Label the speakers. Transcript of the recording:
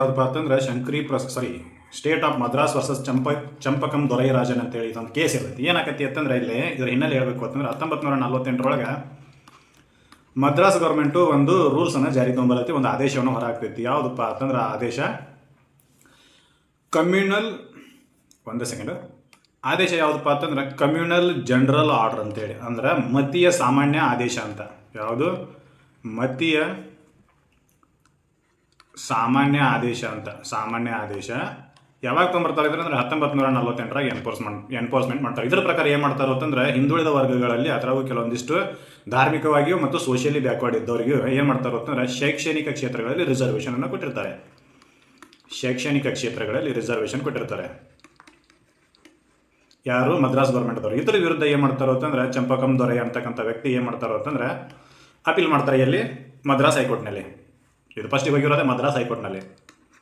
Speaker 1: ಯಾವುದಪ್ಪ ಅಂತಂದ್ರೆ state of Madras versus ಚಂಪಕಂ ದೊರೈರಾಜನ್ ಅಂತೇಳಿ ಇದೊಂದು ಕೇಸ್ ಇರ್ತೈತಿ. ಏನಾಕತಿ ಅಂತಂದ್ರೆ ಇಲ್ಲಿ ಇದ್ರ ಹಿನ್ನೆಲೆ ಹೇಳಬೇಕು ಅಂತಂದ್ರೆ 1948 ಮದ್ರಾಸ್ ಗೌರ್ಮೆಂಟು ಒಂದು ರೂಲ್ಸನ್ನು ಜಾರಿ ತೊಗೊಂಬರತಿ, ಒಂದು ಆದೇಶವನ್ನು ಹೊರಹಾಕ್ತೈತಿ. ಯಾವುದಪ್ಪ ಅಂತಂದ್ರೆ ಆ ಆದೇಶ ಆದೇಶ ಯಾವುದಪ್ಪ ಅಂತಂದ್ರೆ ಕಮ್ಯುನಲ್ ಜನರಲ್ ಆರ್ಡರ್ ಅಂತೇಳಿ, ಅಂದ್ರೆ ಮತೀಯ ಸಾಮಾನ್ಯ ಆದೇಶ ಅಂತ. ಯಾವುದು ಮತೀಯ ಸಾಮಾನ್ಯ ಆದೇಶ ಅಂತ. ಸಾಮಾನ್ಯ ಆದೇಶ ಯಾವಾಗ ತೊಗೊಂಬರ್ತಾರೆ ಅಂದ್ರೆ 1948 ಎನ್ಫೋರ್ಸ್ಮೆಂಟ್ ಮಾಡ್ತಾರೆ. ಇದರ ಪ್ರಕಾರ ಏನು ಮಾಡ್ತಾರೆ ಅಂತಂದ್ರೆ ಹಿಂದುಳಿದ ವರ್ಗಗಳಲ್ಲಿ ಅದರಾಗೂ ಕೆಲವೊಂದಿಷ್ಟು ಧಾರ್ಮಿಕವಾಗಿಯೂ ಮತ್ತು ಸೋಷಿಯಲಿ ಬ್ಯಾಕ್ವರ್ಡ್ ಇದ್ದವರಿಗೂ ಏನು ಮಾಡ್ತಾರೆ ಅಂತಂದ್ರೆ ಶೈಕ್ಷಣಿಕ ಕ್ಷೇತ್ರಗಳಲ್ಲಿ ರಿಸರ್ವೇಷನ್ ಅನ್ನು ಕೊಟ್ಟಿರ್ತಾರೆ. ಶೈಕ್ಷಣಿಕ ಕ್ಷೇತ್ರಗಳಲ್ಲಿ ರಿಸರ್ವೇಷನ್ ಕೊಟ್ಟಿರ್ತಾರೆ. ಯಾರು? ಮದ್ರಾಸ್ ಗೌರ್ಮೆಂಟ್ದವರು. ಇದರ ವಿರುದ್ಧ ಏನು ಮಾಡ್ತಾರೋ ಅಂತಂದ್ರೆ ಚಂಪಕಂ ದೊರೆ ಅಂತಕ್ಕಂಥ ವ್ಯಕ್ತಿ ಏನು ಮಾಡ್ತಾರೋ ಅಂತಂದ್ರೆ ಅಪೀಲ್ ಮಾಡ್ತಾರೆ. ಎಲ್ಲಿ? ಮದ್ರಾಸ್ ಹೈಕೋರ್ಟ್ನಲ್ಲಿ. ಇದು ಫಸ್ಟಿಗೆ ಹೋಗಿರೋದೇ ಮದ್ರಾಸ್ ಹೈಕೋರ್ಟ್ನಲ್ಲಿ.